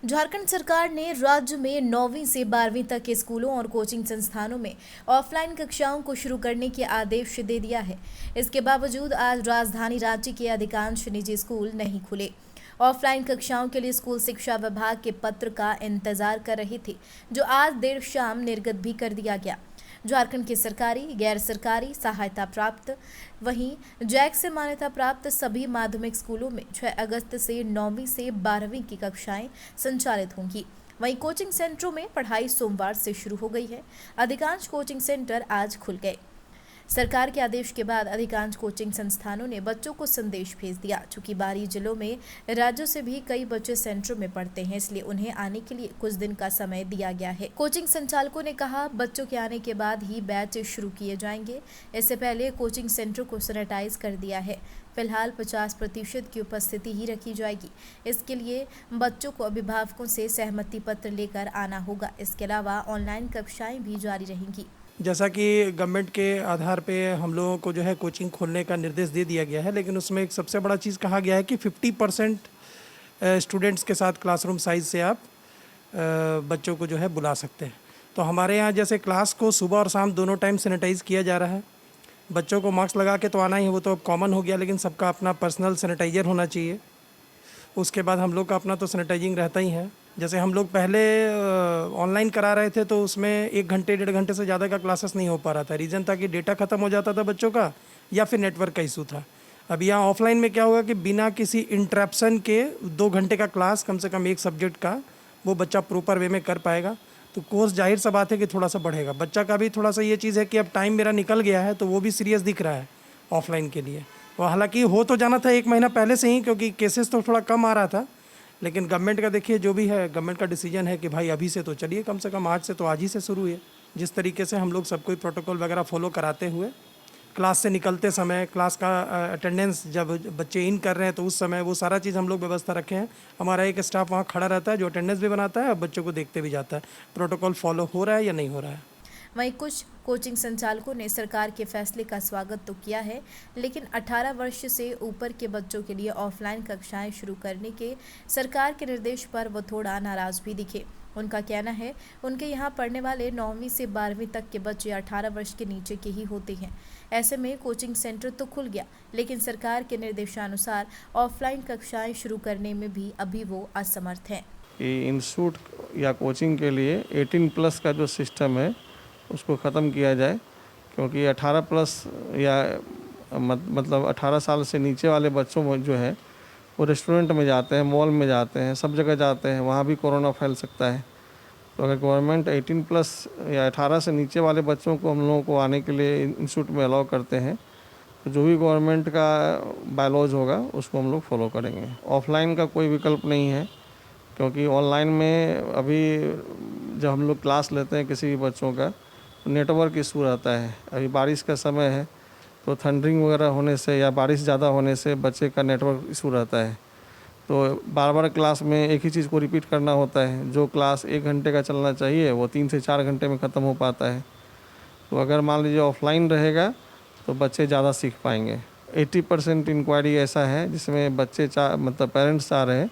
झारखंड सरकार ने राज्य में 9वीं से 12वीं तक के स्कूलों और कोचिंग संस्थानों में ऑफलाइन कक्षाओं को शुरू करने के आदेश दे दिया है। इसके बावजूद आज राजधानी रांची के अधिकांश निजी स्कूल नहीं खुले। ऑफलाइन कक्षाओं के लिए स्कूल शिक्षा विभाग के पत्र का इंतजार कर रहे थे, जो आज देर शाम निर्गत भी कर दिया गया। झारखंड के सरकारी, गैर सरकारी, सहायता प्राप्त वहीं जैक से मान्यता प्राप्त सभी माध्यमिक स्कूलों में 6 अगस्त से 9वीं से 12वीं की कक्षाएं संचालित होंगी। वहीं कोचिंग सेंटरों में पढ़ाई सोमवार से शुरू हो गई है। अधिकांश कोचिंग सेंटर आज खुल गए। सरकार के आदेश के बाद अधिकांश कोचिंग संस्थानों ने बच्चों को संदेश भेज दिया। चूंकि बाहरी जिलों में राज्यों से भी कई बच्चे सेंटरों में पढ़ते हैं, इसलिए उन्हें आने के लिए कुछ दिन का समय दिया गया है। कोचिंग संचालकों ने कहा, बच्चों के आने के बाद ही बैच शुरू किए जाएंगे। इससे पहले कोचिंग सेंटर को सैनिटाइज कर दिया है। फिलहाल 50% की उपस्थिति ही रखी जाएगी। इसके लिए बच्चों को अभिभावकों से सहमति पत्र लेकर आना होगा। इसके अलावा ऑनलाइन कक्षाएं भी जारी रहेंगी। जैसा कि गवर्नमेंट के आधार पे हम लोगों को जो है कोचिंग खोलने का निर्देश दे दिया गया है, लेकिन उसमें एक सबसे बड़ा चीज़ कहा गया है कि 50% स्टूडेंट्स के साथ क्लासरूम साइज़ से आप बच्चों को जो है बुला सकते हैं। तो हमारे यहाँ जैसे क्लास को सुबह और शाम दोनों टाइम सैनिटाइज़ किया जा रहा है। बच्चों को मास्क लगा के तो आना ही, वो तो अब कॉमन हो गया, लेकिन सबका अपना पर्सनल सैनिटाइज़र होना चाहिए। उसके बाद हम लोग का अपना तो सैनिटाइजिंग रहता ही है। जैसे हम लोग पहले ऑनलाइन करा रहे थे तो उसमें 1 घंटे 1.5 घंटे से ज़्यादा का क्लासेस नहीं हो पा रहा था। रीज़न था कि डेटा ख़त्म हो जाता था बच्चों का, या फिर नेटवर्क का इशू था। अब यहाँ ऑफलाइन में क्या होगा कि बिना किसी इंटरप्शन के 2 घंटे का क्लास कम से कम एक सब्जेक्ट का वो बच्चा प्रॉपर वे में कर पाएगा। तो कोर्स जाहिर सा बात है कि थोड़ा सा बढ़ेगा। बच्चा का भी थोड़ा सा ये चीज़ है कि अब टाइम मेरा निकल गया है, तो वो भी सीरियस दिख रहा है ऑफलाइन के लिए। और हालांकि हो तो जाना था 1 महीना पहले से ही, क्योंकि केसेस तो थोड़ा कम आ रहा था। लेकिन गवर्नमेंट का देखिए, जो भी है गवर्नमेंट का डिसीजन है कि भाई अभी से तो चलिए, कम से कम आज से तो आज ही से शुरू है। जिस तरीके से हम लोग सब कोई प्रोटोकॉल वगैरह फॉलो कराते हुए क्लास से निकलते समय, क्लास का अटेंडेंस जब बच्चे इन कर रहे हैं तो उस समय वो सारा चीज़ हम लोग व्यवस्था रखे हैं। हमारा एक स्टाफ वहाँ खड़ा रहता है जो अटेंडेंस भी बनाता है और बच्चों को देखते भी जाता है प्रोटोकॉल फॉलो हो रहा है या नहीं हो रहा है। वहीं कुछ कोचिंग संचालकों ने सरकार के फैसले का स्वागत तो किया है, लेकिन 18 वर्ष से ऊपर के बच्चों के लिए ऑफलाइन कक्षाएं शुरू करने के सरकार के निर्देश पर वो थोड़ा नाराज भी दिखे। उनका कहना है, उनके यहाँ पढ़ने वाले 9वीं से 12वीं तक के बच्चे 18 वर्ष के नीचे के ही होते हैं। ऐसे में कोचिंग सेंटर तो खुल गया, लेकिन सरकार के निर्देशानुसार ऑफलाइन कक्षाएं शुरू करने में भी अभी वो असमर्थ हैं। इंस्टीट्यूट या कोचिंग के लिए 18+ का जो सिस्टम है उसको ख़त्म किया जाए, क्योंकि 18+ या मतलब 18 साल से नीचे वाले बच्चों में जो है वो रेस्टोरेंट में जाते हैं, मॉल में जाते हैं, सब जगह जाते हैं, वहाँ भी कोरोना फैल सकता है। तो अगर गवर्नमेंट 18+ या 18 से नीचे वाले बच्चों को हम लोगों को आने के लिए इंस्टीट्यूट में अलाउ करते हैं, तो जो भी गवर्नमेंट का बायलॉज होगा उसको हम लोग फॉलो करेंगे। ऑफलाइन का कोई विकल्प नहीं है, क्योंकि ऑनलाइन में अभी जब हम लोग क्लास लेते हैं किसी भी बच्चों का, नेटवर्क इशू रहता है। अभी बारिश का समय है तो थंडरिंग वगैरह होने से या बारिश ज़्यादा होने से बच्चे का नेटवर्क इशू रहता है। तो बार बार क्लास में एक ही चीज़ को रिपीट करना होता है। जो क्लास 1 घंटे का चलना चाहिए वो 3 से 4 घंटे में ख़त्म हो पाता है। तो अगर मान लीजिए ऑफलाइन रहेगा तो बच्चे ज़्यादा सीख पाएंगे। 80% इंक्वायरी ऐसा है जिसमें बच्चे मतलब पेरेंट्स चाह रहे हैं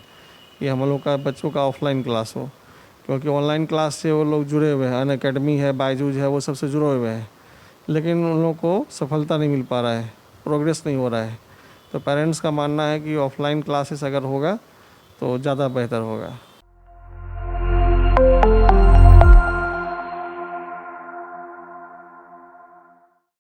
कि हम लोग का बच्चों का ऑफलाइन क्लास हो, क्योंकि ऑनलाइन क्लास से वो लोग जुड़े हुए हैं। अनअकैडमी है, बायजूस है, वो सबसे जुड़े हुए हैं, लेकिन उन लोगों को सफलता नहीं मिल पा रहा है, प्रोग्रेस नहीं हो रहा है। तो पेरेंट्स का मानना है कि ऑफलाइन क्लासेस अगर होगा तो ज़्यादा बेहतर होगा।